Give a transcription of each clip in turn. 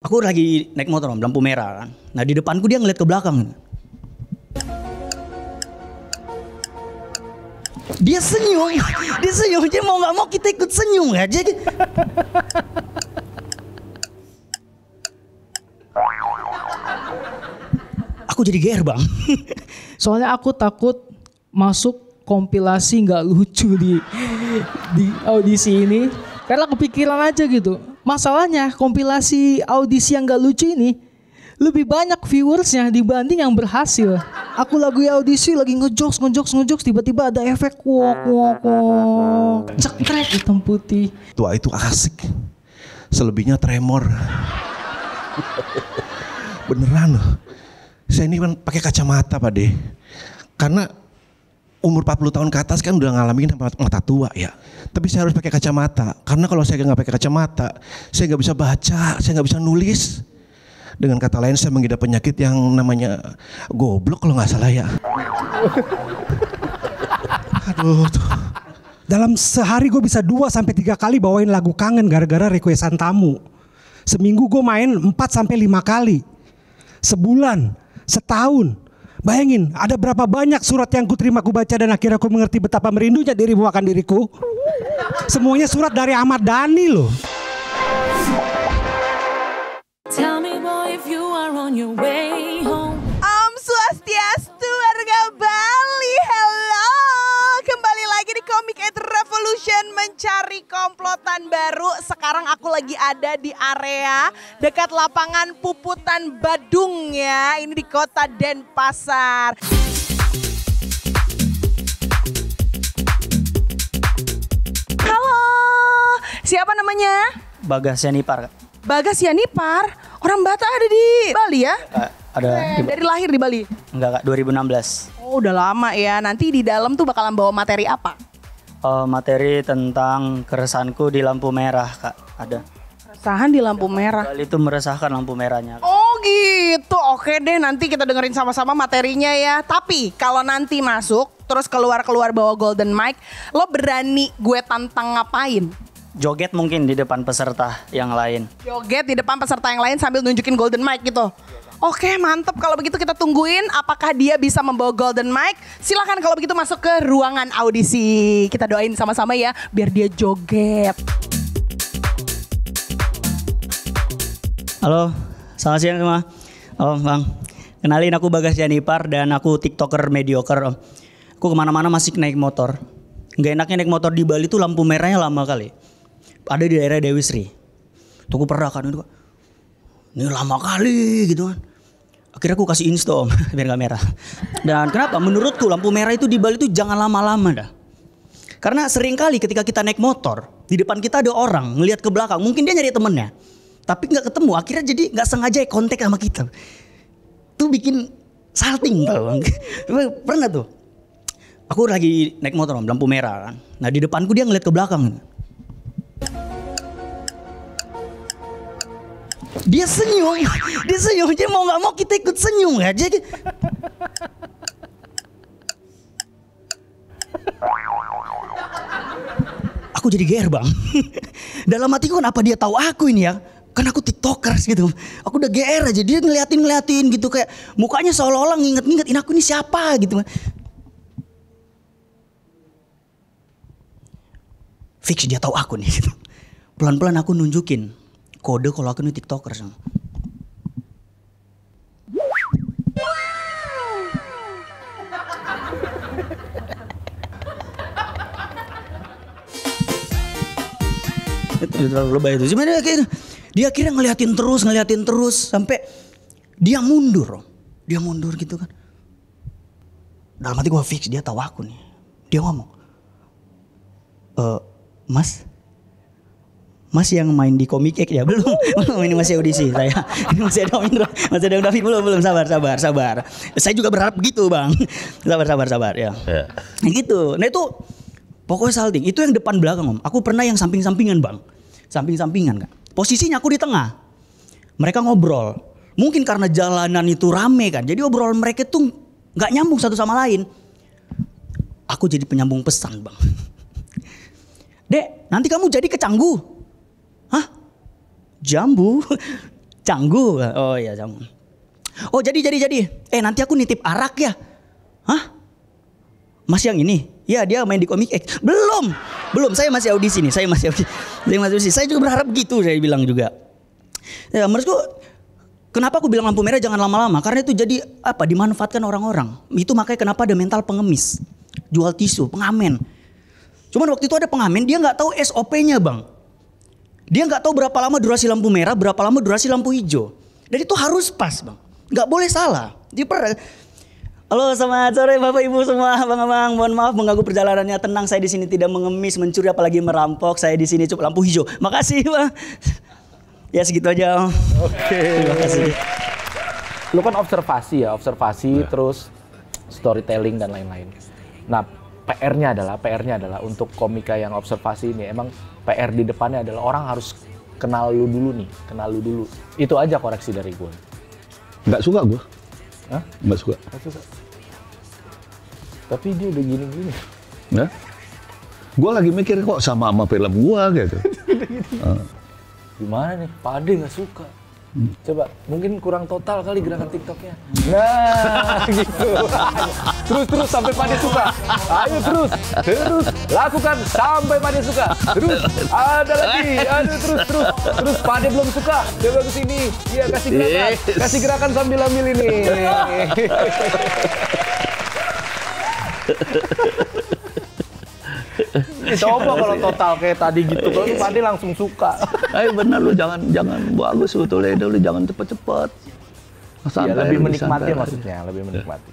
Aku lagi naik motor om, lampu merah kan. Nah di depanku dia ngeliat ke belakang. Dia senyum, dia mau nggak mau kita ikut senyum aja. Aku jadi GR bang. Soalnya aku takut masuk kompilasi nggak lucu di audisi ini. Karena kepikiran aja gitu. Masalahnya kompilasi audisi yang nggak lucu ini lebih banyak viewersnya dibanding yang berhasil. Aku lagi audisi lagi ngejokes tiba-tiba ada efek wok cekrek hitam putih. Tua itu asik. Selebihnya tremor. Beneran loh. Saya ini kan pakai kacamata Pak De. Karena umur 40 tahun ke atas kan udah ngalamin mata tua ya. Tapi saya harus pakai kacamata. Karena kalau saya nggak pakai kacamata, saya nggak bisa baca, saya nggak bisa nulis. Dengan kata lain saya mengidap penyakit yang namanya goblok kalau nggak salah ya. Aduh tuh. Dalam sehari gue bisa 2-3 kali bawain lagu kangen gara-gara requestan tamu. Seminggu gue main 4-5 kali. Sebulan, setahun. Bayangin ada berapa banyak surat yang kuterima, ku baca dan akhirnya aku mengerti betapa merindunya dirimu akan diriku. Semuanya surat dari Ahmad Dhani loh. Tell me boy if you are on your way home. Om Swastiastu warga Bali, hello. Kembali lagi di Comic Ed Revolution mencari komplotan baru. Sekarang aku lagi ada di area dekat lapangan Puputan Badung ya. Ini di kota Denpasar. Halo, siapa namanya? Bagas Yanipar. Bagas Yanipar, orang Batak ada di Bali ya? Ada Dari lahir di Bali? Enggak kak, 2016. Oh udah lama ya, nanti di dalam tuh bakalan bawa materi apa? Materi tentang keresahanku di lampu merah kak, ada. Keresahan di lampu merah. Bali itu meresahkan lampu merahnya. Oh gitu, oke deh nanti kita dengerin sama-sama materinya ya. Tapi kalau nanti masuk terus keluar-keluar bawa golden mic, lo berani gue tantang ngapain? Joget mungkin di depan peserta yang lain. Joget di depan peserta yang lain sambil nunjukin golden mic gitu. Oke mantep, kalau begitu kita tungguin apakah dia bisa membawa golden mic. Silakan kalau begitu masuk ke ruangan audisi. Kita doain sama-sama ya biar dia joget. Halo, selamat siang semua. Oh bang, kenalin aku Bagas Yanipar dan aku tiktoker mediocre om. Aku kemana-mana masih naik motor. Gak enaknya naik motor di Bali tuh lampu merahnya lama kali. Ada di daerah Dewi Sri. Tuh aku pernah kan itu. Ini lama kali gitu kan. Akhirnya aku kasih install om, biar gak merah. Dan kenapa? Menurutku lampu merah itu di Bali tuh jangan lama-lama dah. Karena sering kali ketika kita naik motor, di depan kita ada orang ngelihat ke belakang. Mungkin dia nyari temennya, tapi gak ketemu. Akhirnya jadi gak sengaja kontak sama kita. Tuh bikin salting tau bang. Pernah tuh. Aku lagi naik motor om, lampu merah kan. Nah di depanku dia ngeliat ke belakang. Dia senyum, dia mau nggak mau kita ikut senyum aja. Aku jadi GR bang. Dalam hatiku kenapa dia tahu aku ini ya? Kan aku tiktokers gitu. Aku udah GR aja, dia ngeliatin gitu kayak mukanya seolah-olah nginget-ngingetin aku ini siapa gitu. Fix dia tahu aku nih gitu. Pelan-pelan aku nunjukin kode kalau aku nih tiktokers. Itu terlalu lebay itu. Cuma dia akhirnya ngeliatin terus sampai dia mundur. Dia mundur gitu kan. Dalam hati gue fix dia tahu aku nih. Dia ngomong, Mas yang main di Comic X ya? Belum, ini masih audisi saya. Ini masih ada Om Indra, masih ada Om David, belum, sabar. Saya juga berharap begitu bang. Sabar ya. Nah gitu, nah itu pokoknya salting. Itu yang depan belakang om. Aku pernah yang samping-sampingan bang. Samping-sampingan kan. Posisinya aku di tengah. Mereka ngobrol. Mungkin karena jalanan itu rame kan. Jadi obrolan mereka tuh gak nyambung satu sama lain. Aku jadi penyambung pesan bang. Dek, nanti kamu jadi ke Canggu. Hah? Jambu? Canggu. Oh iya Canggu. Oh jadi. Nanti aku nitip arak ya. Hah? Mas yang ini? Ya dia main di Komik X. Belum. Saya masih audisi nih. Saya juga berharap gitu saya bilang juga. Ya menurutku kenapa aku bilang lampu merah jangan lama-lama? Karena itu jadi dimanfaatkan orang-orang. Itu makanya kenapa ada mental pengemis. Jual tisu, pengamen. Cuman waktu itu ada pengamen dia nggak tahu SOP-nya bang. Dia nggak tahu berapa lama durasi lampu merah, berapa lama durasi lampu hijau. Dan itu harus pas bang. Nggak boleh salah. Halo selamat sore Bapak Ibu semua, abang-abang. Mohon maaf mengganggu perjalanannya. Tenang, saya di sini tidak mengemis, mencuri apalagi merampok. Saya di sini cuma lampu hijau. Makasih bang. Ya segitu aja. Oke. Terima kasih. Lu kan observasi terus storytelling dan lain-lain. Nah, PR-nya adalah untuk komika yang observasi ini emang PR di depannya adalah orang harus kenal lu dulu. Itu aja koreksi dari gue. Nggak suka gue. Hah? Nggak suka. Tapi dia udah gini-gini. Nah, gue lagi mikir kok sama film gue gitu. Gimana nih, Pak Ade nggak suka. Coba, mungkin kurang total kali gerakan TikToknya. Nah, gitu. Terus sampai Pak Ade suka. Ayo terus lakukan sampai Pak Ade suka. Terus ada lagi, terus Pak Ade belum suka. Coba ke sini, dia kasih gerakan sambil ambil ini. Coba kalau total kayak tadi gitu, kalau Pak Ade langsung suka. Ayo benar lu jangan bagus sebetulnya lu jangan cepet-cepet. Ya, lebih menikmati maksudnya, lebih menikmati.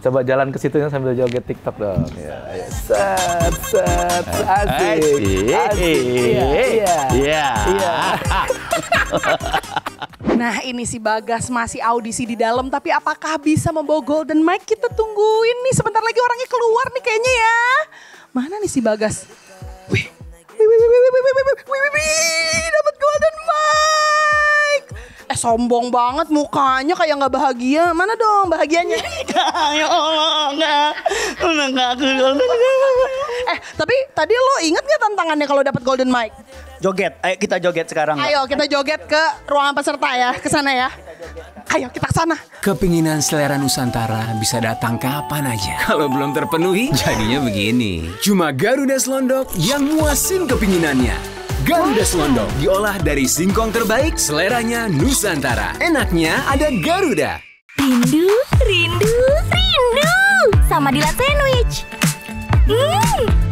Coba jalan ke situ sambil joget TikTok dong. Ya, ayo. Set, asik. Iya. Nah ini si Bagas masih audisi di dalam, tapi apakah bisa membawa Golden Mic? Kita tungguin nih, sebentar lagi orangnya keluar nih kayaknya ya. Mana nih si Bagas? Wih, dapat Golden Mic. Sombong banget mukanya kayak nggak bahagia. Mana dong bahagianya? Tapi tadi lo inget nggak tantangannya kalau dapat Golden Mic? Joget, ayo kita joget sekarang. Ayo kita joget ke ruangan peserta ya, ke sana ya. Ayo kita ke sana. Kepinginan selera Nusantara bisa datang kapan aja. Kalau belum terpenuhi, jadinya begini. Cuma Garuda Selondok yang muasin kepinginannya. Garuda Selondok diolah dari singkong terbaik, seleranya Nusantara. Enaknya ada Garuda. Rindu sama Dilan Sandwich.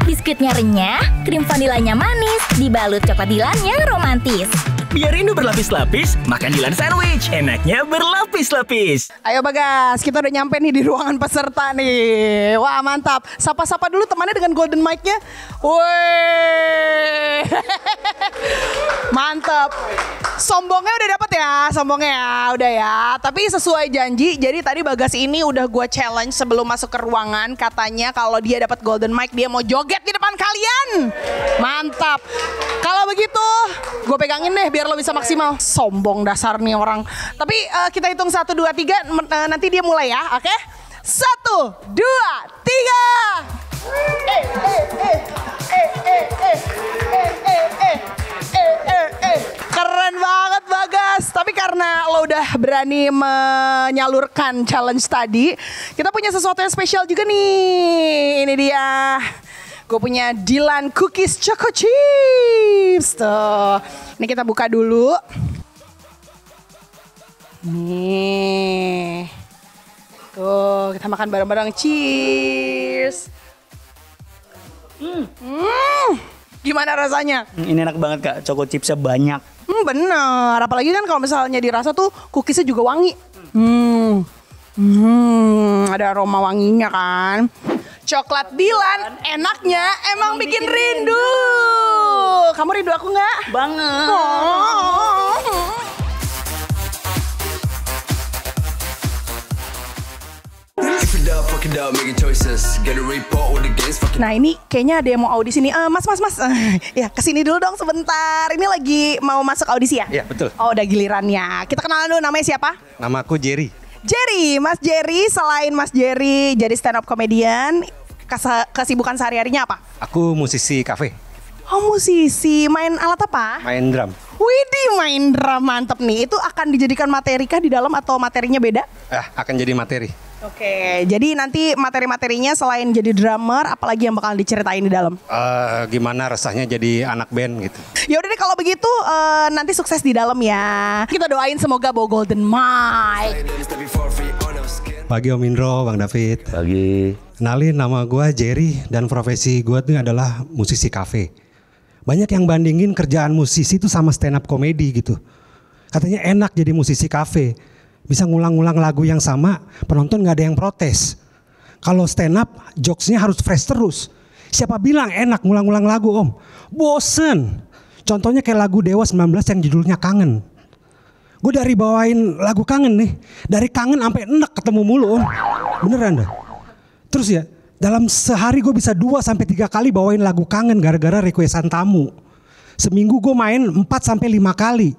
Biskuitnya renyah, krim vanilanya manis, dibalut coklat Dilannya romantis. Biar rindu berlapis-lapis, makan Dilan Sandwich. Enaknya berlapis-lapis. Ayo Bagas, kita udah nyampe nih di ruangan peserta nih. Wah mantap. Sapa-sapa dulu temannya dengan Golden Mic-nya. Wih. Mantap. Sombongnya udah dapet ya, udah ya. Tapi sesuai janji, jadi tadi Bagas ini udah gue challenge sebelum masuk ke ruangan. Katanya kalau dia dapat Golden Mic, dia mau joget di depan kalian. Mantap. Kalau begitu, gue pegangin deh biar lo bisa maksimal. Sombong dasar nih orang. Tapi kita hitung 1, 2, 3, nanti dia mulai ya, oke? 1, 2, 3. Keren banget Bagas. Tapi karena lo udah berani menyalurkan challenge tadi, kita punya sesuatu yang spesial juga nih. Ini dia. Gue punya Dilan Cookies Choco Chips. Tuh. Ini kita buka dulu. Nih. Tuh, kita makan bareng-bareng. Cheers. Gimana rasanya? Ini enak banget Kak, Choco Chipsnya banyak. Bener, apalagi kan kalau misalnya dirasa tuh cookiesnya juga wangi. Ada aroma wanginya kan. Coklat Dilan enaknya emang bikin rindu. Kamu rindu aku nggak? Banget. Nah ini kayaknya ada yang mau audisi nih. Mas. Ya kesini dulu dong sebentar. Ini lagi mau masuk audisi ya? Iya betul. Oh udah gilirannya. Kita kenalan dulu, namanya siapa? Nama aku Jerry. Mas Jerry. Selain Mas Jerry jadi stand up comedian, kesibukan sehari-harinya apa? Aku musisi kafe. Oh musisi, main alat apa? Main drum. Widih, main drum mantep nih. Itu akan dijadikan materi kah di dalam atau materinya beda? Akan jadi materi. Oke, jadi nanti materi-materinya selain jadi drummer, apalagi yang bakal diceritain di dalam? Gimana rasanya jadi anak band gitu. Ya udah deh kalau begitu nanti sukses di dalam ya. Kita doain semoga bawa golden mic. Pagi Om Indro, Bang David. Pagi. Kenalin, nama gue Jerry dan profesi gue tuh adalah musisi kafe. Banyak yang bandingin kerjaan musisi itu sama stand up comedy gitu. Katanya enak jadi musisi kafe. Bisa ngulang-ngulang lagu yang sama, penonton gak ada yang protes. Kalau stand up, jokesnya harus fresh terus. Siapa bilang enak ngulang-ngulang lagu Om? Bosen. Contohnya kayak lagu Dewa 19 yang judulnya Kangen. Gue dari bawain lagu Kangen nih. Dari kangen sampai enek ketemu mulu Om. Beneran dah. Terus ya, dalam sehari gue bisa 2-3 kali bawain lagu Kangen gara-gara requestan tamu. Seminggu gue main 4-5 kali.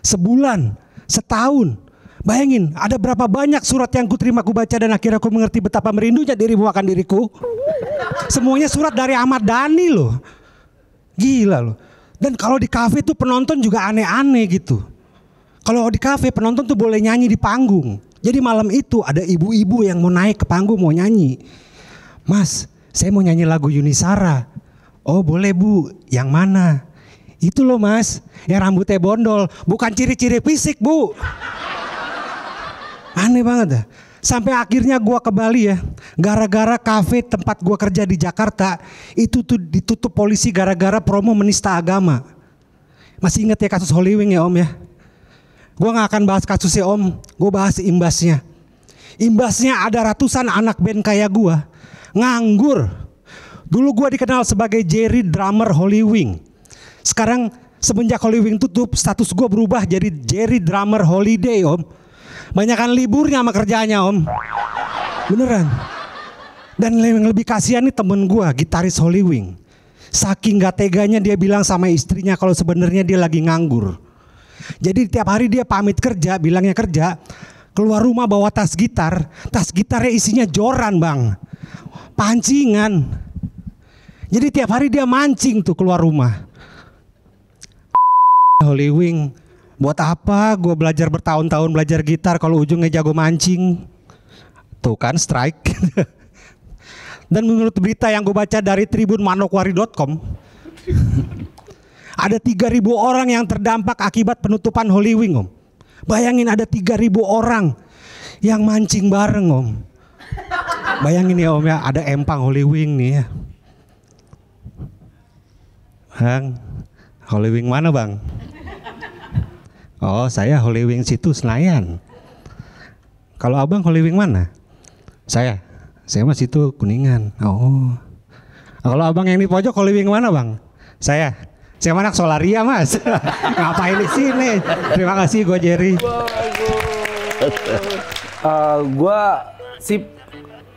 Sebulan, setahun. Bayangin, ada berapa banyak surat yang ku terima, ku baca dan akhirnya ku mengerti betapa merindunya dirimu akan diriku. Semuanya surat dari Ahmad Dhani loh. Gila loh. Dan kalau di kafe tuh penonton juga aneh-aneh gitu. Kalau di kafe penonton tuh boleh nyanyi di panggung. Jadi malam itu ada ibu-ibu yang mau naik ke panggung mau nyanyi. Mas, saya mau nyanyi lagu Yuni Shara. Oh boleh Bu, yang mana? Itu loh Mas, yang rambutnya bondol. Bukan ciri-ciri fisik Bu. Aneh banget dah. Sampai akhirnya gua ke Bali ya. Gara-gara kafe tempat gua kerja di Jakarta itu tuh ditutup polisi gara-gara promo menista agama. Masih inget ya kasus Holywing ya Om ya? Gua gak akan bahas kasusnya Om, gua bahas imbasnya. Imbasnya ada ratusan anak band kayak gua nganggur. Dulu gua dikenal sebagai Jerry drummer Holywing. Sekarang semenjak Holywing tutup, status gua berubah jadi Jerry drummer holiday Om. Banyakan liburnya sama kerjanya Om. Beneran. Dan yang lebih kasihan nih temen gue, gitaris Holywing. Saking gak teganya dia bilang sama istrinya kalau sebenarnya dia lagi nganggur. Jadi tiap hari dia pamit kerja, bilangnya kerja, keluar rumah bawa tas gitarnya isinya joran Bang. Pancingan. Jadi tiap hari dia mancing tuh keluar rumah. Holywing. Buat apa gue belajar bertahun-tahun belajar gitar kalau ujungnya jago mancing. Tuh kan strike. Dan menurut berita yang gue baca dari tribunmanokwari.com, ada 3.000 orang yang terdampak akibat penutupan Holywing Om. Bayangin ada 3.000 orang yang mancing bareng Om. Bayangin ya Om ya, ada empang Holywing nih ya. Bang, Holywing mana Bang? Oh saya Holywing situ Senayan. Kalau abang Holywing mana? Saya mah situ Kuningan. Oh. Kalau abang yang di pojok Holywing mana Bang? Saya anak Solaria Mas. Ngapain di sini? Terima kasih gue Jerry. Gue sih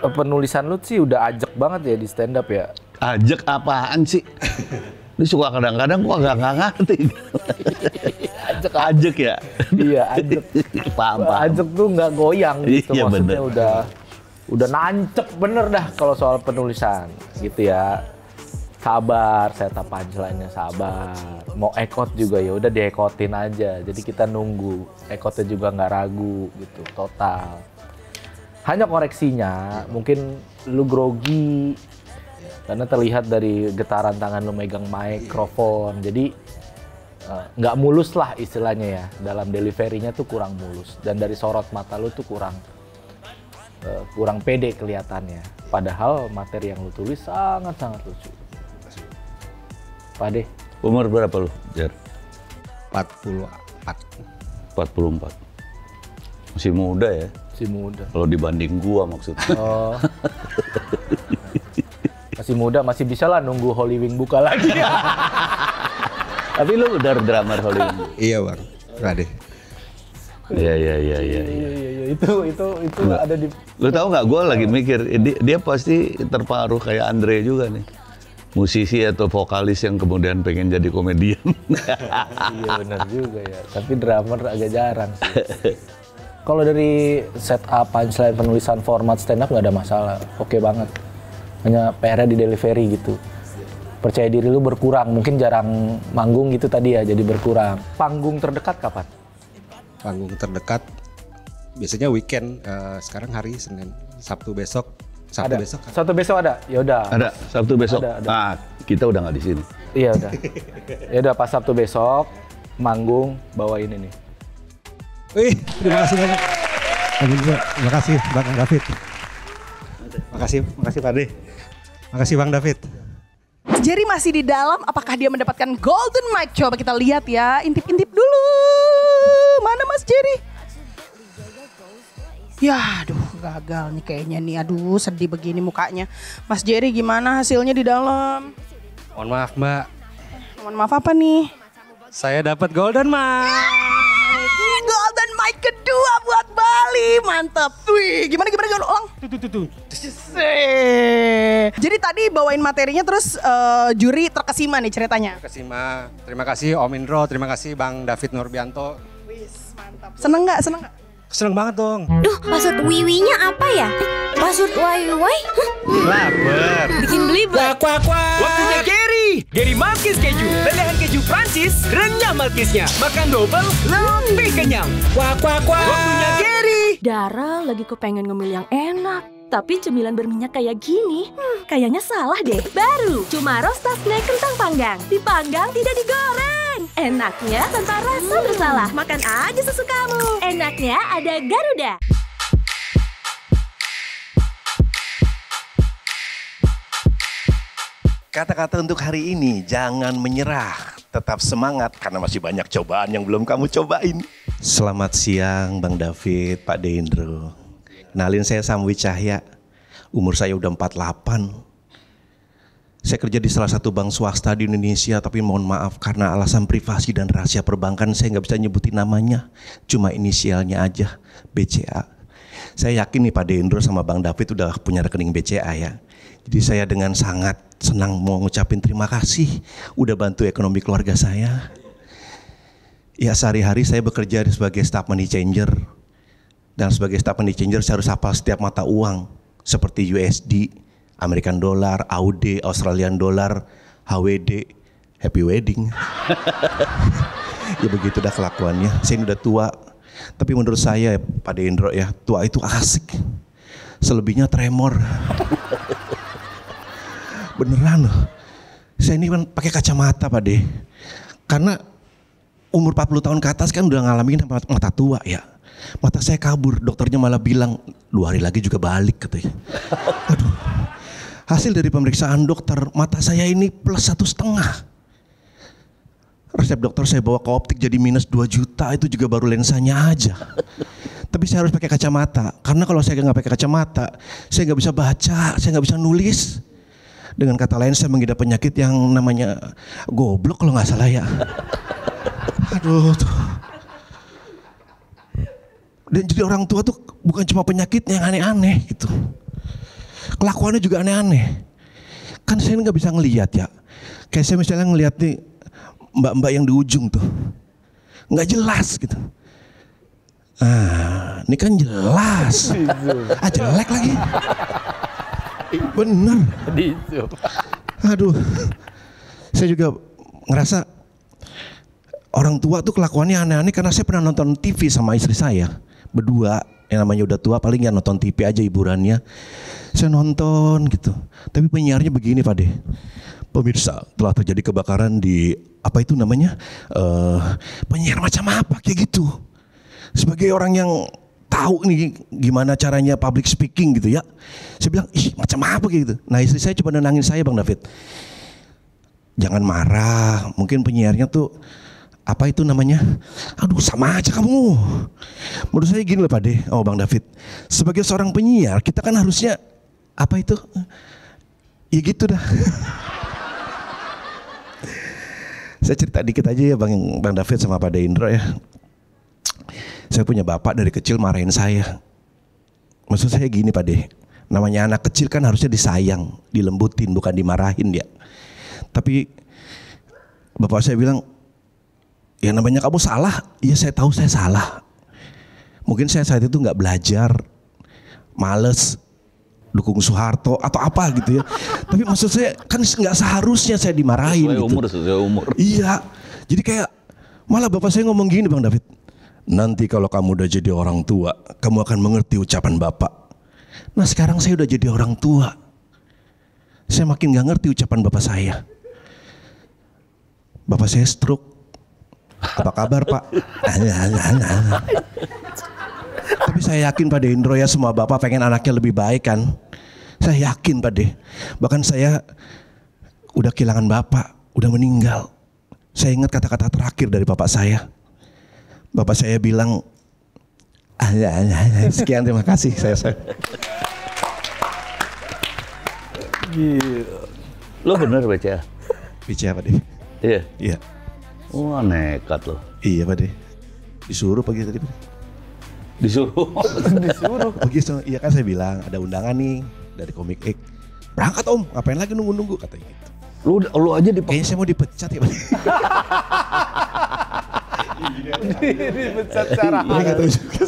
penulisan lu sih udah ajak banget ya di stand up ya. Ajak apaan sih? Ini suka kadang-kadang gua nggak ngerti. Ajak ya. Iya ajak. Paham. Ajak tuh nggak goyang gitu iya, maksudnya bener. udah nancep bener dah kalau soal penulisan gitu ya. Sabar, saya tak punchline-nya sabar. Mau ekot juga ya udah diekotin aja. Jadi kita nunggu. Ekotnya juga nggak ragu gitu total. Hanya koreksinya mungkin lu grogi. Karena terlihat dari getaran tangan lu megang mikrofon, jadi nggak mulus lah istilahnya ya. Dalam deliverynya tuh kurang mulus dan dari sorot mata lu tuh kurang pede kelihatannya. Padahal materi yang lu tulis sangat-sangat lucu. Pade. Umur berapa lu, Jer? 44. 44. Masih muda ya? Masih muda. Kalau dibanding gua maksudnya. Oh. Masih muda, masih bisa lah nunggu Holywing buka lagi. Tapi lu udah drummer Holywing? Iya Bang, Rade. Iya. Itu ada di. Lu tahu nggak? Gue lagi mikir dia pasti terpengaruh kayak Andre juga nih, musisi atau vokalis yang kemudian pengen jadi komedian. Iya benar juga ya. Tapi drummer agak jarang sih. Kalau dari setup punchline penulisan format stand up nggak ada masalah, oke banget. Hanya PR-nya di delivery gitu. percaya diri lu berkurang, mungkin jarang manggung gitu tadi ya, jadi berkurang. Panggung terdekat kapan? Panggung terdekat biasanya weekend, sekarang hari Senin, Sabtu besok. Ada. Sabtu besok ada? Ya udah. Ada, Sabtu besok. Ada. Nah, kita udah nggak di sini. Iya udah. Ya udah pas Sabtu besok manggung bawain ini. Wih, terima kasih banyak. Terima kasih Bang David. Makasih Pak De. Makasih Bang David. Jerry masih di dalam, apakah dia mendapatkan golden mic? Coba kita lihat ya, intip-intip dulu. Mana Mas Jerry? Ya aduh gagal nih kayaknya nih, aduh sedih begini mukanya. Mas Jerry gimana hasilnya di dalam? Mohon maaf Mbak, Mohon maaf apa nih? saya dapat golden mic. Golden mic kedua buat Bali, mantap. Wih, gimana ulang? Tuh. Jadi tadi bawain materinya terus juri terkesima nih ceritanya. Kesima, terima kasih Om Indro, terima kasih Bang David Nurbianto. Wis, mantap. Seneng nggak? Seneng banget dong. Duh, maksud wiwinya apa ya? Maksud wai-wai? Laper. Bikin belibet. Waktunya Gary Malkis keju, lelehan keju Prancis, renyah Malkisnya. Makan double, lebih kenyang. Waktunya Gary. Dara lagi kepengen ngemil yang enak. Tapi cemilan berminyak kayak gini, kayaknya salah deh. Baru, cuma rosta snack kentang panggang. Dipanggang, tidak digoreng. Enaknya tanpa rasa bersalah. Makan aja sesukamu. Enaknya ada Garuda. Kata-kata untuk hari ini, jangan menyerah, tetap semangat karena masih banyak cobaan yang belum kamu cobain. Selamat siang Bang David, Pak Deindro. Kenalin saya Samwi Cahya, umur saya udah 48. Saya kerja di salah satu bank swasta di Indonesia, tapi mohon maaf karena alasan privasi dan rahasia perbankan saya nggak bisa nyebutin namanya, cuma inisialnya aja, BCA. Saya yakin nih Pak Deindro sama Bang David udah punya rekening BCA ya. Jadi saya dengan sangat senang mau ngucapin terima kasih udah bantu ekonomi keluarga saya. Ya sehari-hari saya bekerja sebagai staff money changer. Dan sebagai staff money changer saya harus hafal setiap mata uang seperti USD, American Dollar, AUD, Australian Dollar, HWD, Happy Wedding. Ya begitu dah kelakuannya. Saya udah tua. Tapi menurut saya Pak Deindro ya, tua itu asik. Selebihnya tremor. Beneran loh. Saya ini kan pakai kacamata Pak De. Karena umur 40 tahun ke atas kan udah ngalamin mata tua ya. Mata saya kabur, dokternya malah bilang 2 hari lagi juga balik katanya. Aduh. Hasil dari pemeriksaan dokter, mata saya ini plus 1,5. Resep dokter saya bawa ke optik jadi minus 2 juta, itu juga baru lensanya aja. Tapi saya harus pakai kacamata, karena kalau saya nggak pakai kacamata, saya nggak bisa baca, saya nggak bisa nulis. Dengan kata lain saya mengidap penyakit yang namanya goblok kalau nggak salah ya. Aduh tuh. Dan jadi orang tua tuh bukan cuma penyakitnya yang aneh-aneh gitu. Kelakuannya juga aneh-aneh. Kan saya nggak bisa ngelihat ya. Kayak saya misalnya ngelihat nih mbak-mbak yang di ujung tuh. Nggak jelas gitu. Ah, ini kan jelas. Ah jelek lagi. Bener. Aduh. Saya juga ngerasa orang tua tuh kelakuannya aneh-aneh karena saya pernah nonton TV sama istri saya. Berdua, yang namanya udah tua paling ya nonton TV aja hiburannya. Saya nonton gitu. Tapi penyiarnya begini Pak De. Pemirsa, telah terjadi kebakaran di apa itu namanya? Penyiar macam apa kayak gitu. Sebagai orang yang tahu nih gimana caranya public speaking gitu ya. Saya bilang, ih macam apa kayak gitu. Nah istri saya coba nenangin saya Bang David. Jangan marah, mungkin penyiarnya tuh apa itu namanya? Aduh sama aja kamu. Menurut saya gini loh Pak De, oh Bang David. Sebagai seorang penyiar kita kan harusnya apa itu? Ya gitu dah. Saya cerita dikit aja ya Bang David sama Pak Deindro ya. Saya punya bapak dari kecil marahin saya. Maksud saya gini Pak De, namanya anak kecil kan harusnya disayang, dilembutin bukan dimarahin ya. Tapi bapak saya bilang, ya namanya kamu salah, ya saya tahu saya salah. Mungkin saya saat itu nggak belajar, males, dukung Soeharto atau apa gitu ya. Tapi maksud saya kan nggak seharusnya saya dimarahin Sesuai umur. Iya. Jadi kayak malah bapak saya ngomong gini, Bang David. Nanti kalau kamu udah jadi orang tua, kamu akan mengerti ucapan bapak. Nah sekarang saya udah jadi orang tua. Saya makin gak ngerti ucapan bapak saya. Bapak saya stroke. Apa kabar Pak? Tapi saya yakin Pak De Indro ya, semua bapak pengen anaknya lebih baik kan. Saya yakin Pak De. Bahkan saya udah kehilangan bapak, udah meninggal. Saya ingat kata-kata terakhir dari bapak saya. Bapak saya bilang, sekian terima kasih saya. Lo bener BCA? BCA Pak De. Iya? Iya. Wah nekat lo. Iya Pak De. Disuruh pagi tadi Pak De. Disuruh? Begitu, iya kan saya bilang ada undangan nih dari Komik X. Berangkat Om, ngapain lagi nunggu-nunggu katanya gitu. Lu aja kayaknya saya mau dipecat ya Pak De. Dipecat secara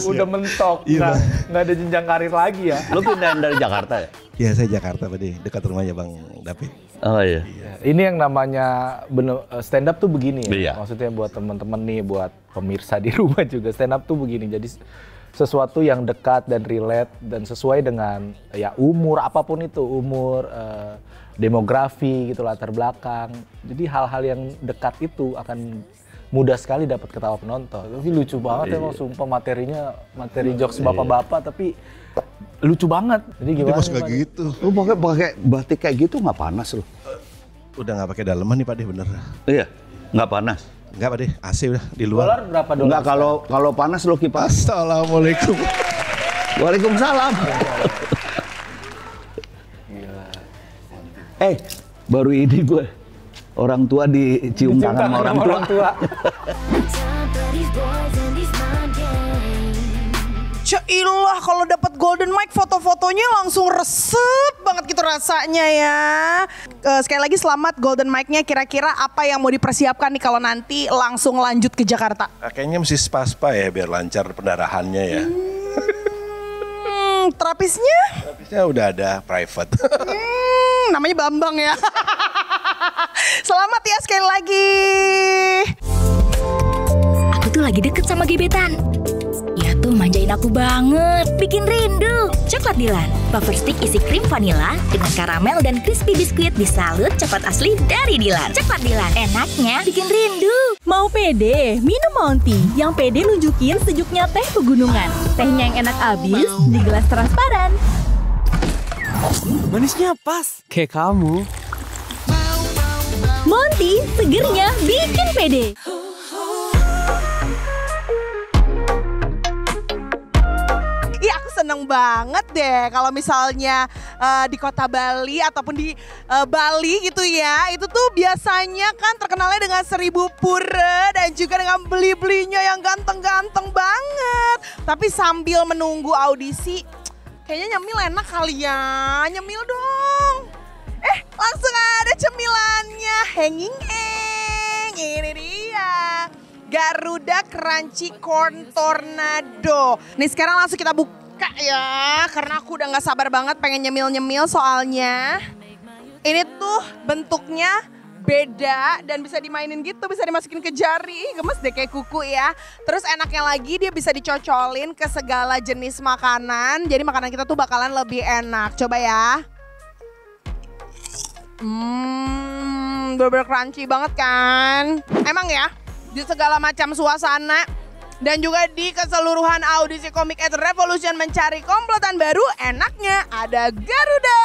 udah mentok, nggak ada jenjang karir lagi ya. Lu pindahan dari Jakarta ya? Iya saya Jakarta Pak De, dekat rumahnya Bang David. Oh iya. Ini yang namanya stand up tuh begini ya. Iya. Maksudnya buat teman-teman nih, buat pemirsa di rumah juga, stand up tuh begini. Jadi sesuatu yang dekat dan relate dan sesuai dengan ya umur apapun itu, umur, demografi gitu, latar belakang. Jadi hal-hal yang dekat itu akan mudah sekali dapat ketawa penonton. Tapi lucu banget emang, sumpah materi jokes bapak-bapak tapi lucu banget. Jadi gimana? Mas gak gitu. Lu pakai batik kayak gitu nggak panas lu? Udah nggak pakai daleman nih Pak De, bener. Iya, nggak panas. Enggak Pak De, AC udah di luar. Dolar berapa dolar? Enggak, kalau panas lo kipas. Assalamualaikum. Waalaikumsalam. Baru ini gue orang tua dicium tangan sama orang tua. Cailah kalau dapat golden mic foto-fotonya langsung resep banget gitu rasanya ya. Sekali lagi selamat golden mic-nya. Kira-kira apa yang mau dipersiapkan nih kalau nanti langsung lanjut ke Jakarta? Kayaknya mesti spa ya biar lancar pendarahannya ya. Terapisnya? Terapisnya udah ada private. Namanya Bambang ya. Selamat ya sekali lagi. Aku tuh lagi deket sama gebetan. Ya tuh manjain aku banget, bikin rindu. Coklat Dilan, wafer stick isi krim vanila dengan karamel dan crispy biskuit disalut coklat asli dari Dilan. Coklat Dilan, enaknya bikin rindu. Mau pede, minum Monty. Yang pede nunjukin sejuknya teh pegunungan. Tehnya yang enak abis di gelas transparan. Manisnya pas, kayak kamu. Monty, segernya bikin pede. Iya aku seneng banget deh kalau misalnya di kota Bali ataupun di Bali gitu ya. Itu tuh biasanya kan terkenalnya dengan 1000 pura dan juga dengan beli-belinya yang ganteng-ganteng banget. Tapi sambil menunggu audisi kayaknya nyemil enak kali ya. Nyemil dong. Langsung ada cemilannya. Henging-heng. Ini dia. Garuda Crunchy Corn Tornado. Nih sekarang langsung kita buka ya. Karena aku udah gak sabar banget pengen nyemil-nyemil soalnya. Ini tuh bentuknya beda dan bisa dimainin gitu. Bisa dimasukin ke jari. Gemes deh kayak kuku ya. Terus enaknya lagi dia bisa dicocolin ke segala jenis makanan. Jadi makanan kita tuh bakalan lebih enak. Coba ya. Bener-bener crunchy banget kan. Emang ya. Di segala macam suasana dan juga di keseluruhan audisi Komik X Revolution mencari komplotan baru, enaknya ada Garuda.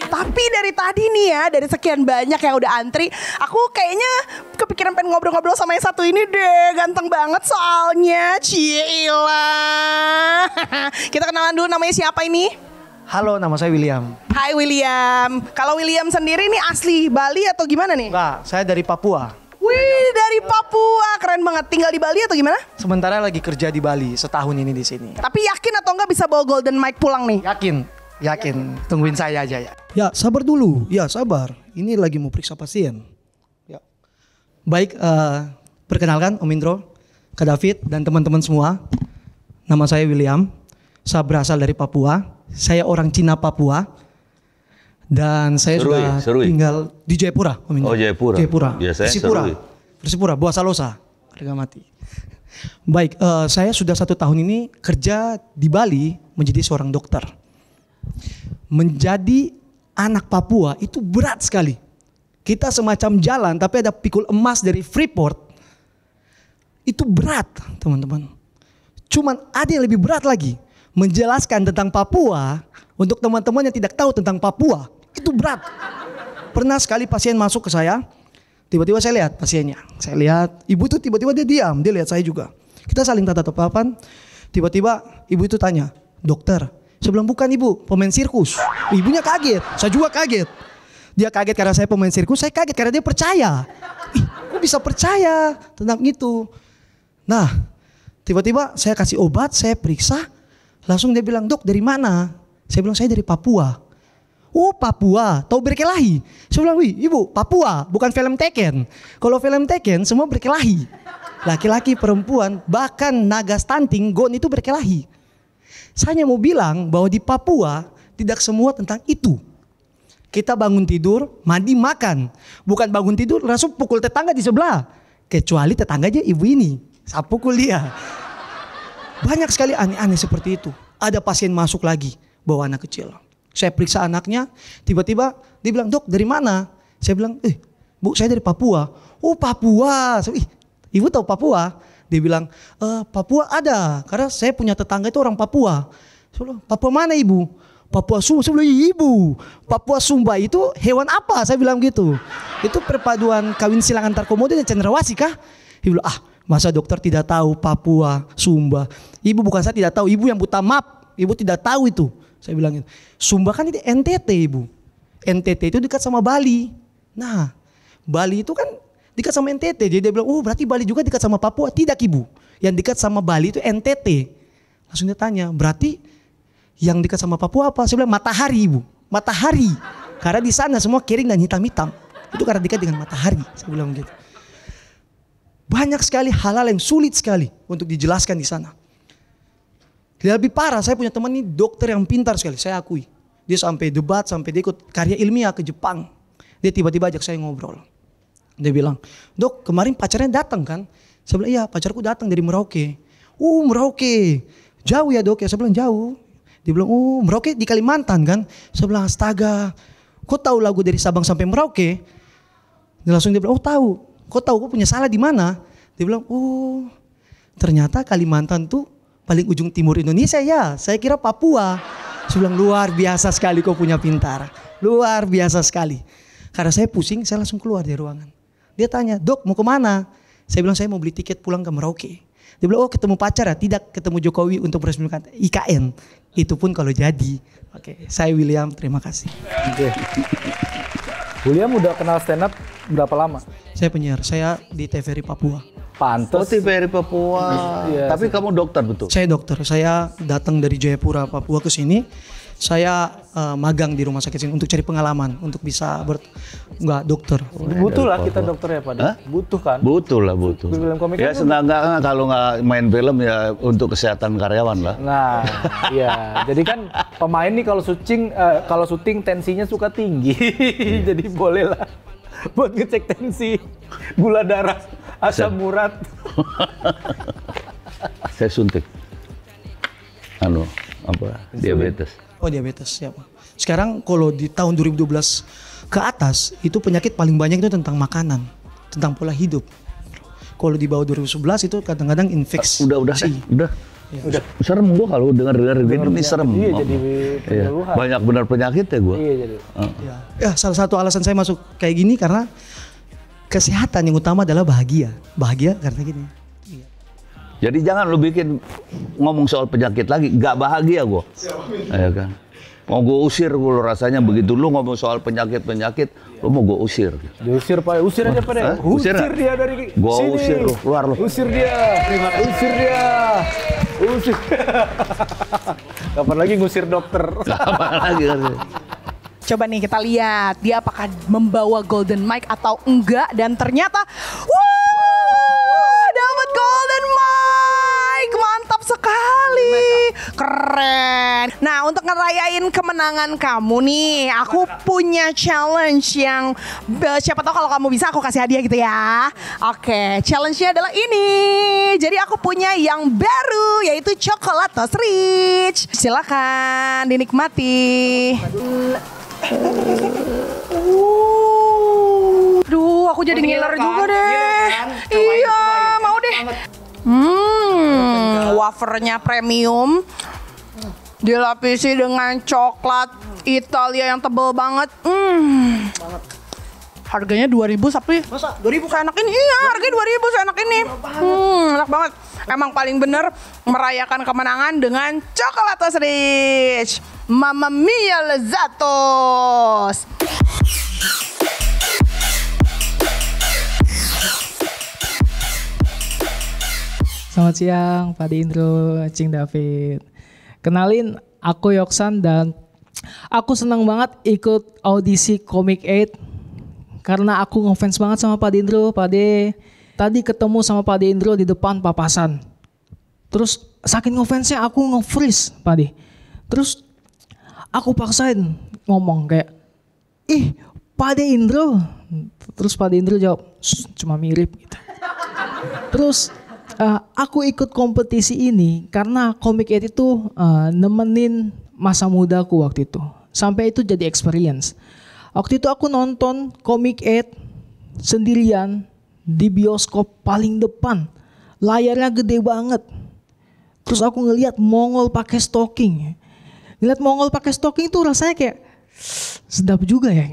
Tapi dari tadi nih ya, dari sekian banyak yang udah antri, aku kayaknya kepikiran pengen ngobrol-ngobrol sama yang satu ini deh. Ganteng banget soalnya, Cielah. Kita kenalan dulu, namanya siapa ini? Halo, nama saya William. Hai William. Kalau William sendiri nih asli Bali atau gimana nih? Enggak, saya dari Papua. Wih, dari Papua. Keren banget. Tinggal di Bali atau gimana? Sementara lagi kerja di Bali, setahun ini di sini. Tapi yakin atau enggak bisa bawa golden mic pulang nih? Yakin. Tungguin saya aja ya. Ya, sabar dulu. Ya, sabar. Ini lagi mau periksa pasien. Ya. Baik, perkenalkan Om Indro, Kak David, dan teman-teman semua. Nama saya William. Saya berasal dari Papua. Saya orang Cina Papua. Dan saya sudah tinggal di Jayapura. Oh, Jayapura. Jayapura. Biasanya Persipura, Buah Salosa. Harga mati. Baik, saya sudah 1 tahun ini kerja di Bali menjadi seorang dokter. Menjadi anak Papua itu berat sekali. Kita semacam jalan tapi ada pikul emas dari Freeport. Itu berat, teman-teman. Cuman ada yang lebih berat lagi. Menjelaskan tentang Papua untuk teman-teman yang tidak tahu tentang Papua. Itu berat. Pernah sekali pasien masuk ke saya. Tiba-tiba saya lihat pasiennya. Saya lihat ibu itu tiba-tiba dia diam. Dia lihat saya juga. Kita saling tatap-tatapan. Tiba-tiba ibu itu tanya, dokter. Saya bilang bukan ibu, pemain sirkus. Ibunya kaget. Saya juga kaget. Dia kaget karena saya pemain sirkus. Saya kaget karena dia percaya. Kok bisa percaya tentang itu? Nah, tiba-tiba saya kasih obat, saya periksa. Langsung dia bilang, dok dari mana? Saya bilang, saya dari Papua. Oh Papua, tahu berkelahi? Saya bilang, wih ibu Papua, bukan film Tekken. Kalau film Tekken semua berkelahi. Laki-laki, perempuan, bahkan naga stunting, gon itu berkelahi. Saya hanya mau bilang bahwa di Papua tidak semua tentang itu. Kita bangun tidur, mandi, makan. Bukan bangun tidur, langsung pukul tetangga di sebelah. Kecuali tetangganya ibu ini, saya pukul dia. Banyak sekali aneh-aneh seperti itu. Ada pasien masuk lagi bawa anak kecil. Saya periksa anaknya, tiba-tiba dia bilang, dok dari mana? Saya bilang, bu saya dari Papua. Oh Papua, ibu tahu Papua? Dia bilang, Papua ada, karena saya punya tetangga itu orang Papua. Saya bilang, Papua mana ibu? Papua Sumba. Saya bilang, ibu, Papua Sumba itu hewan apa? Saya bilang gitu. Itu perpaduan kawin silang antar komodo dan cendrawasih kah? Dia bilang, masa dokter tidak tahu Papua, Sumba? Ibu bukan saya tidak tahu, ibu yang buta map. Ibu tidak tahu itu. Saya bilang gitu. Sumba kan itu NTT ibu. NTT itu dekat sama Bali. Nah, Bali itu kan dekat sama NTT. Jadi dia bilang, oh berarti Bali juga dekat sama Papua. Tidak ibu. Yang dekat sama Bali itu NTT. Langsung dia tanya, berarti yang dekat sama Papua apa? Saya bilang matahari ibu. Matahari. Karena di sana semua kering dan hitam-hitam. Itu karena dekat dengan matahari. Saya bilang gitu. Banyak sekali hal-hal yang sulit sekali untuk dijelaskan di sana. Lebih parah, saya punya teman ini dokter yang pintar sekali, saya akui. Dia sampai debat, sampai dia ikut karya ilmiah ke Jepang. Dia tiba-tiba ajak saya ngobrol. Dia bilang, dok kemarin pacarnya datang kan? Saya bilang, iya pacarku datang dari Merauke. Merauke, jauh ya dok ya? Saya bilang jauh. Dia bilang, Merauke di Kalimantan kan? Saya bilang, astaga, kok tahu lagu dari Sabang sampai Merauke? Dia langsung dia bilang, tahu. Kok tahu kok punya salah di mana? Dia bilang, ternyata Kalimantan tuh paling ujung timur Indonesia ya. Saya kira Papua. Saya bilang luar biasa sekali kau punya pintar. Luar biasa sekali. Karena saya pusing, saya langsung keluar dari ruangan. Dia tanya, dok mau kemana? Saya bilang saya mau beli tiket pulang ke Merauke. Dia bilang, ketemu pacar ya? Tidak, ketemu Jokowi untuk meresmikan IKN. Itu pun kalau jadi. Oke, saya William, terima kasih. Oke. William udah kenal stand up berapa lama? Saya penyiar, saya di TVRI Papua. Pantes. TVRI Papua. Iya, tapi kamu dokter betul? Saya dokter. Saya datang dari Jayapura, Papua ke sini. Saya magang di rumah sakit sini untuk cari pengalaman, untuk bisa enggak dokter. Butuh lah kita dokter ya Pak. Butuh kan? Butuh lah, butuh. Film komik ya seenggak-enggaknya kalau nggak main film ya untuk kesehatan karyawan lah. Nah, iya. Jadi kan pemain nih kalau syuting tensinya suka tinggi. Jadi boleh lah buat ngecek tensi, gula darah, asam urat. Saya suntik. Diabetes. Oh diabetes, siapa? Sekarang kalau di tahun 2012 ke atas itu penyakit paling banyak itu tentang makanan, tentang pola hidup. Kalau di bawah 2011 itu kadang-kadang infeksi. Udah. Ya. Udah. Serem gua kalau dengar ini serem. Iya, jadi banyak benar penyakit ya gua. Iya jadi. Ya salah satu alasan saya masuk kayak gini karena kesehatan yang utama adalah bahagia. Bahagia karena gini. Jadi jangan lu bikin ngomong soal penyakit lagi, nggak bahagia gua. Ya kan. Mau gue usir gue rasanya begitu lu ngomong soal penyakit lu mau gue usir. Diusir Pak, usir aja Pak deh. Usir dia dari gua sini. Usir lu, keluar lu. Usir dia. Usir dia. Usir. Kapan lagi ngusir dokter? Kapan lagi? Coba nih kita lihat dia apakah membawa golden mic atau enggak, dan ternyata dapat golden mic. Mantap sekali. Keren. Nah, untuk ngerayain kemenangan kamu nih, aku punya challenge yang siapa tahu kalau kamu bisa aku kasih hadiah gitu ya. Oke, challenge-nya adalah ini. Jadi aku punya yang baru yaitu Chocolatos Rich. Silakan dinikmati. Duh, aku jadi ngiler juga deh. Iya, mau deh. Wafernya premium, dilapisi dengan coklat Italia yang tebal banget. Harganya 2.000 tapi masa 2.000 seenak ini? Iya, harganya 2.000 seenak ini. Enak banget. Emang paling bener merayakan kemenangan dengan Chocolatos Rich. Mamma mia lezatos. Selamat siang, Pak Indro, Cing David. Kenalin, aku Yoksan dan aku senang banget ikut audisi Comic 8 karena aku ngefans banget sama Pak Indro, Pak De. Tadi ketemu sama Pak Indro di depan papasan. Terus saking ngefansnya aku nge-freeze, Pak De. Terus aku paksain ngomong kayak, ih Pak Indro. Terus Pak Indro jawab, cuma mirip gitu. Terus aku ikut kompetisi ini karena Comic 8 itu nemenin masa mudaku waktu itu. Sampai itu jadi experience. Waktu itu aku nonton Comic 8 sendirian di bioskop paling depan. Layarnya gede banget. Terus aku ngelihat Mongol pakai stocking. Ngelihat Mongol pakai stocking tuh rasanya kayak sedap juga ya.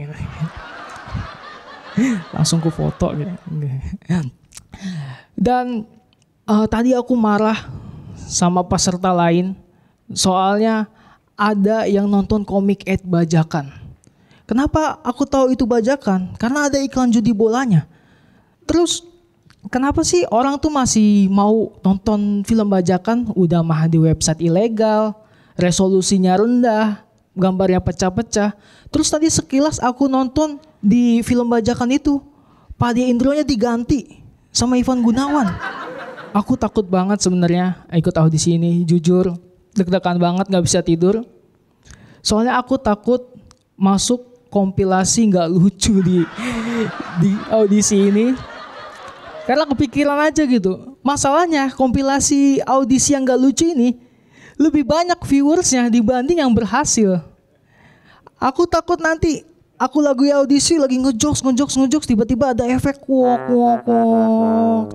Langsung ku foto gitu. Dan tadi aku marah sama peserta lain soalnya ada yang nonton Comic 8 bajakan. Kenapa aku tahu itu bajakan? Karena ada iklan judi bolanya. Terus kenapa sih orang tuh masih mau nonton film bajakan? Udah mah di website ilegal, resolusinya rendah, gambarnya pecah-pecah. Terus tadi sekilas aku nonton di film bajakan itu, Pak Indro-nya diganti sama Ivan Gunawan. Aku takut banget sebenarnya ikut audisi ini, jujur deg-degan banget, nggak bisa tidur. Soalnya aku takut masuk kompilasi nggak lucu di audisi ini. Karena kepikiran aja gitu. Masalahnya kompilasi audisi yang nggak lucu ini lebih banyak viewersnya dibanding yang berhasil. Aku takut nanti aku lagi audisi lagi ngejokes tiba-tiba ada efek wok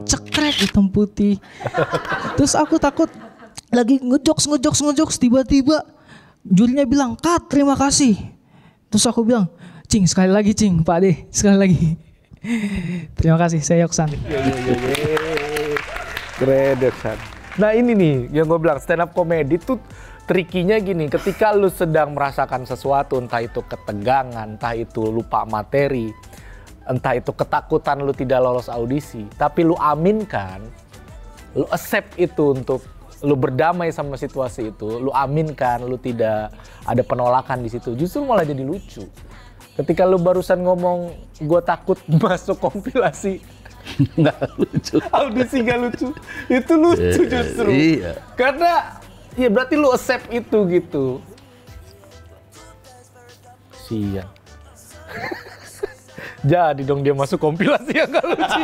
cekrek hitam putih. Terus aku takut lagi ngejokes tiba-tiba jurinya bilang cut, terima kasih. Terus aku bilang, Cing sekali lagi Cing, Pak De sekali lagi. Terima kasih, saya Yoksan. Keren Yoksan. Nah ini nih yang gue bilang stand up comedy tuh trikinya gini, ketika lu sedang merasakan sesuatu, entah itu ketegangan, entah itu lupa materi, entah itu ketakutan lu tidak lolos audisi, tapi lu aminkan, lu accept itu untuk lu berdamai sama situasi itu, lu aminkan, lu tidak ada penolakan di situ, justru malah jadi lucu. Ketika lu barusan ngomong, gue takut masuk kompilasi, nggak lucu, audisi nggak lucu, itu lucu justru. Iya. Karena ya berarti lu accept itu gitu. Siang. Jadi dong dia masuk kompilasi yang nggak lucu.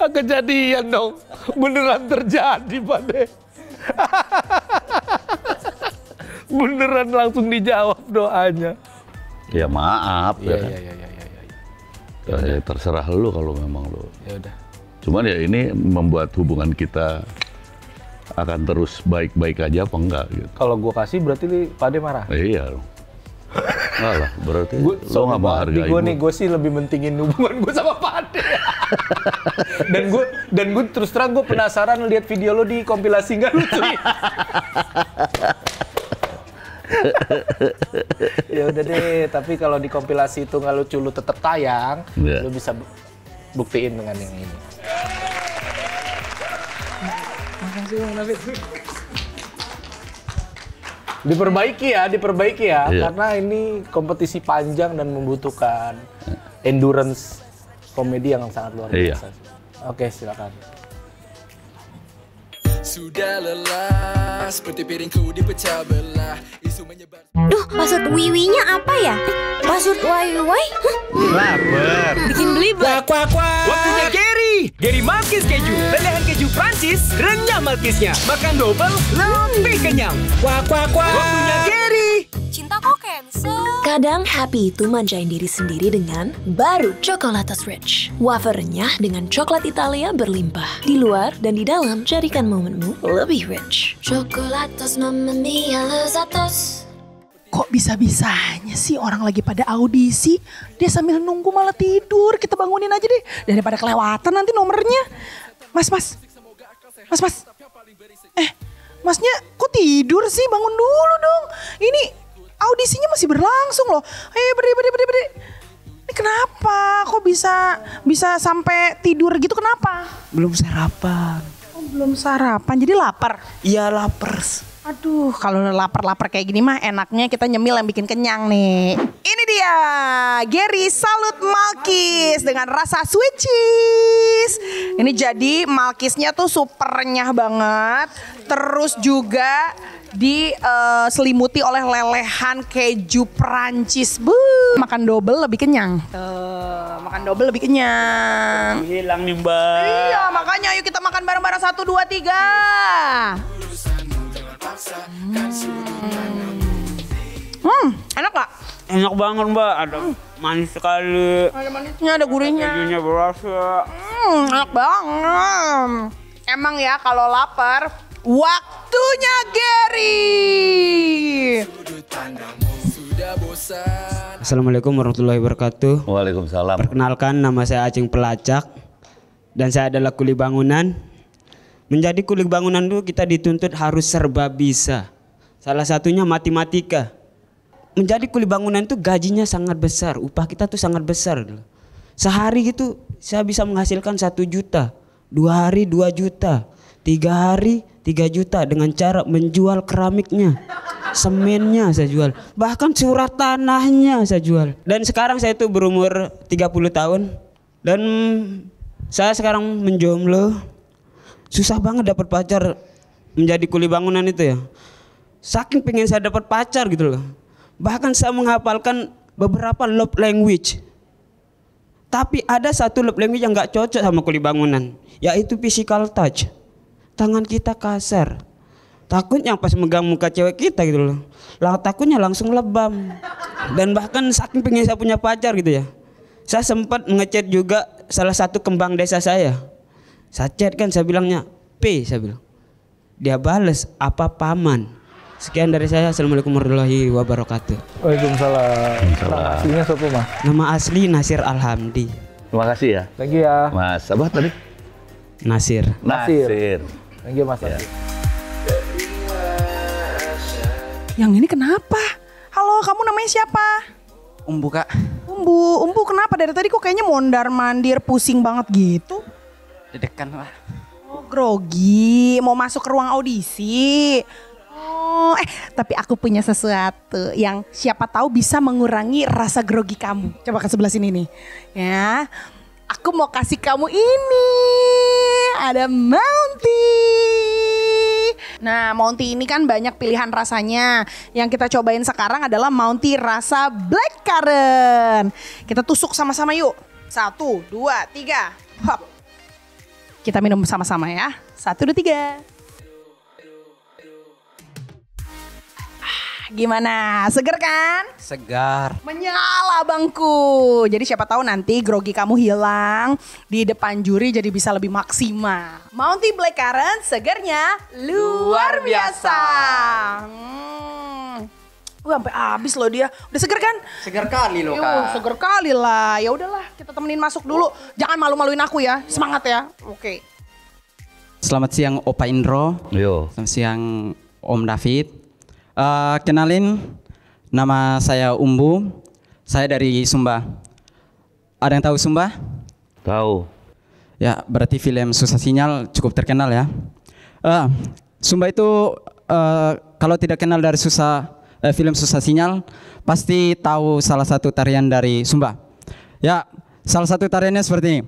Kejadian dong, beneran terjadi Pak De. Beneran langsung dijawab doanya. Ya maaf Iya, ya. iya. Ya, terserah lu kalau memang lu. Ya udah. Cuman ya ini membuat hubungan kita akan terus baik-baik aja apa enggak gitu. Kalau gua kasih berarti Pak De marah. Iya. Enggak lah, berarti lu nggak menghargai gue nih, gue sih lebih mentingin hubungan gue sama Pak De. dan gue terus terang gue penasaran lihat video lo di kompilasi nggak lucu. Ya udah deh, tapi kalau di kompilasi itu nggak lucu, lu tetap tayang, lu bisa buktiin dengan yang ini. Makasih Bang David. Diperbaiki ya, Iya. karena ini kompetisi panjang dan membutuhkan endurance komedi yang sangat luar biasa. Iya. Oke, silakan. sudah lelah, seperti piringku dipecah belah. Isu menyebar. Duh, maksud wiwinya apa ya? Maksud wai-wai? Lapar. Bikin belibet. Waktunya Gary Malkis keju. Lelehan keju Prancis, renyah Malkisnya. Makan double, lebih kenyang. Waktunya Gary. Cinta kok cancel? Kadang happy itu manjain diri sendiri dengan baru Chocolatos Rich. Wafer renyah dengan coklat Italia berlimpah. Di luar dan di dalam, jadikan momenmu lebih rich. Chocolatos Mamma Mia Lezatos. Kok bisa-bisanya sih orang lagi pada audisi, dia sambil nunggu malah tidur. Kita bangunin aja deh, daripada kelewatan nanti nomornya. Mas. Masnya kok tidur sih? Bangun dulu dong. Ini audisinya masih berlangsung loh. Ayo berdiri. Ini kenapa? Kok bisa sampai tidur gitu, kenapa? Belum sarapan. Oh, belum sarapan, jadi lapar? Iya lapar. Aduh, kalau lapar-lapar kayak gini mah enaknya kita nyemil yang bikin kenyang nih. Ini dia, Gary Salut Malkis dengan rasa sweet cheese. Ini jadi Malkisnya tuh super renyah banget. Terus juga diselimuti oleh lelehan keju Prancis. Makan double lebih kenyang. Makan double lebih kenyang. Hilang nih Mbak. Iya, makanya ayo kita makan bareng-bareng 1, 2, 3. Enak gak? Enak banget Mbak, ada manis sekali. Ada manisnya, ada gurihnya. Kejunya berasa. Enak banget. Emang ya kalau lapar, waktunya Gary. Assalamualaikum warahmatullahi wabarakatuh. Waalaikumsalam. Perkenalkan, nama saya Aceng Pelacak dan saya adalah kuli bangunan. Menjadi kuli bangunan itu kita dituntut harus serba bisa. Salah satunya matematika. Menjadi kuli bangunan itu gajinya sangat besar, upah kita tuh sangat besar. Sehari gitu saya bisa menghasilkan 1 juta, 2 hari 2 juta, 3 hari 3 juta dengan cara menjual keramiknya, semennya saya jual, bahkan surat tanahnya saya jual. Dan sekarang saya itu berumur 30 tahun dan saya sekarang menjomblo. Susah banget dapat pacar menjadi kuli bangunan itu ya. Saking pengen saya dapat pacar gitu loh. Bahkan saya menghafalkan beberapa love language. Tapi ada satu love language yang gak cocok sama kuli bangunan, yaitu physical touch. Tangan kita kasar. Takutnya pas megang muka cewek kita gitu loh. Takutnya langsung lebam. Dan bahkan saking pengen saya punya pacar gitu ya. Saya sempat ngechat juga salah satu kembang desa saya. Saya chat kan, saya bilangnya P, saya bilang. Dia bales, apa paman? Sekian dari saya. Assalamualaikum warahmatullahi wabarakatuh. Waalaikumsalam. Nama aslinya siapa Mas? Nama asli Nasir Alhamdi. Terima kasih ya. Thank you ya. Mas, apa tadi? Nasir. Thank you Mas. Ya. Yang ini kenapa? Halo, kamu namanya siapa? Umbu Kak. Umbu kenapa dari tadi kok kayaknya mondar-mandir pusing banget gitu? Dedekan lah. Oh, grogi, mau masuk ke ruang audisi. Oh, tapi aku punya sesuatu yang siapa tahu bisa mengurangi rasa grogi kamu. Coba ke sebelah sini nih. Ya. Aku mau kasih kamu ini. Ada Mounty. Nah, Mounty ini kan banyak pilihan rasanya. Yang kita cobain sekarang adalah Mounty rasa blackcurrant. Kita tusuk sama-sama yuk. 1, 2, 3. Hop. Kita minum sama-sama ya. 1, 2, 3. Gimana? Seger kan? Segar. Menyala bangku. Jadi siapa tahu nanti grogi kamu hilang di depan juri jadi bisa lebih maksimal. Mounty Blackcurrant segernya luar biasa. Sampai habis loh dia. Udah seger kan? Segar kali loh Kak. Seger kali lah. Ya udahlah, kita temenin masuk dulu. Jangan malu-maluin aku ya. Semangat ya. Oke. Selamat siang Opa Indro. Yo. Selamat siang Om David. Kenalin, nama saya Umbu. Saya dari Sumba. Ada yang tahu Sumba? Tahu. Ya, berarti film Susah Sinyal cukup terkenal ya. Sumba itu kalau tidak kenal dari film Susah Sinyal, pasti tahu salah satu tarian dari Sumba. Ya, salah satu tariannya seperti ini.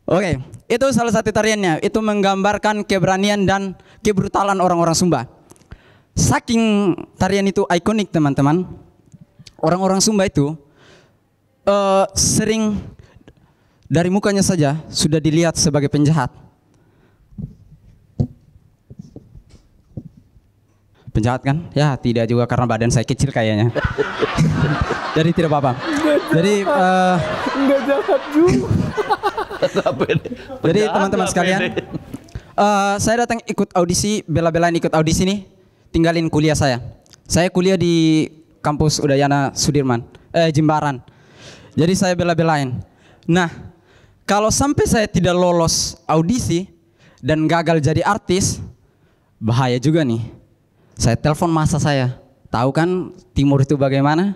Oke, itu salah satu tariannya. Itu menggambarkan keberanian dan kebrutalan orang-orang Sumba. Saking tarian itu ikonik teman-teman. Orang-orang Sumba itu sering dari mukanya saja sudah dilihat sebagai penjahat. Penjahat kan? Ya tidak juga karena badan saya kecil kayaknya. Jadi tidak apa-apa. Jadi enggak jahat juga. Jadi teman-teman sekalian, saya datang ikut audisi, bela-belain ikut audisi nih, tinggalin kuliah saya. Saya kuliah di kampus Udayana Sudirman, Jimbaran. Jadi saya bela-belain. Nah, kalau sampai saya tidak lolos audisi dan gagal jadi artis, bahaya juga nih. Saya telepon masa saya, tahu kan Timur itu bagaimana?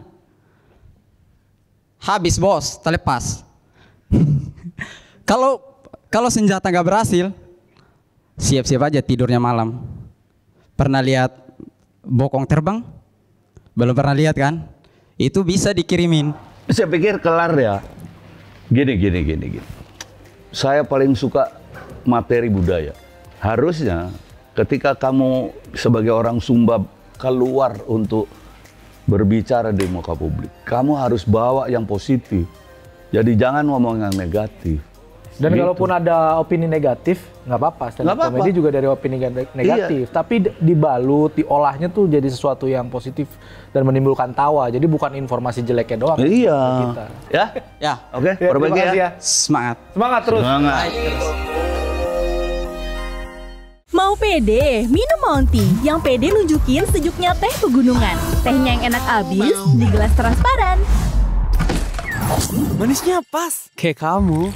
Habis bos, terlepas. Kalau senjata nggak berhasil, siap-siap aja tidurnya malam. Pernah lihat bokong terbang? Belum pernah lihat kan? Itu bisa dikirimin. Saya pikir kelar ya. Gini. Saya paling suka materi budaya. Harusnya ketika kamu sebagai orang Sumba keluar untuk berbicara di muka publik, kamu harus bawa yang positif. Jadi jangan ngomong yang negatif. Dan gitu. kalaupun ada opini negatif, nggak apa-apa. Stand up comedy juga dari opini negatif. Iya. Tapi dibalut, diolahnya tuh jadi sesuatu yang positif dan menimbulkan tawa. Jadi bukan informasi jeleknya doang. Iya. Kita. Ya. Oke. Perbaiki ya. Semangat. Semangat terus. Semangat. Mau pede, minum Monty. Yang pede nunjukin sejuknya teh pegunungan. Tehnya yang enak abis di gelas transparan. Manisnya pas, kayak kamu.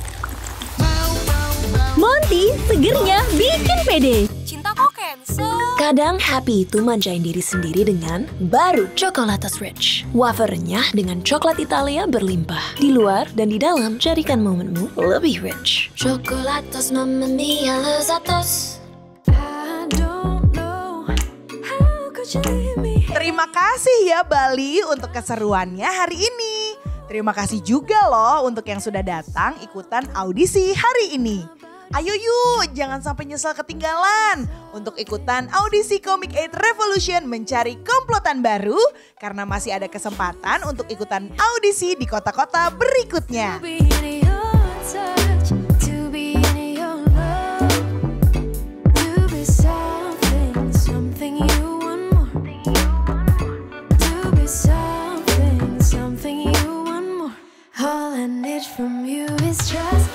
Monty, segernya bikin pede. Cinta kok cancel. Kadang happy itu manjain diri sendiri dengan baru Chocolatos Rich. Wafernya dengan coklat Italia berlimpah. Di luar dan di dalam, jadikan momenmu lebih rich. Chocolatos mamma mia lezatos. Terima kasih ya Bali untuk keseruannya hari ini. Terima kasih juga loh untuk yang sudah datang ikutan audisi hari ini. Ayo yuk, jangan sampai nyesal ketinggalan untuk ikutan audisi Comic 8 Revolution mencari komplotan baru karena masih ada kesempatan untuk ikutan audisi di kota-kota berikutnya. All I need from you is just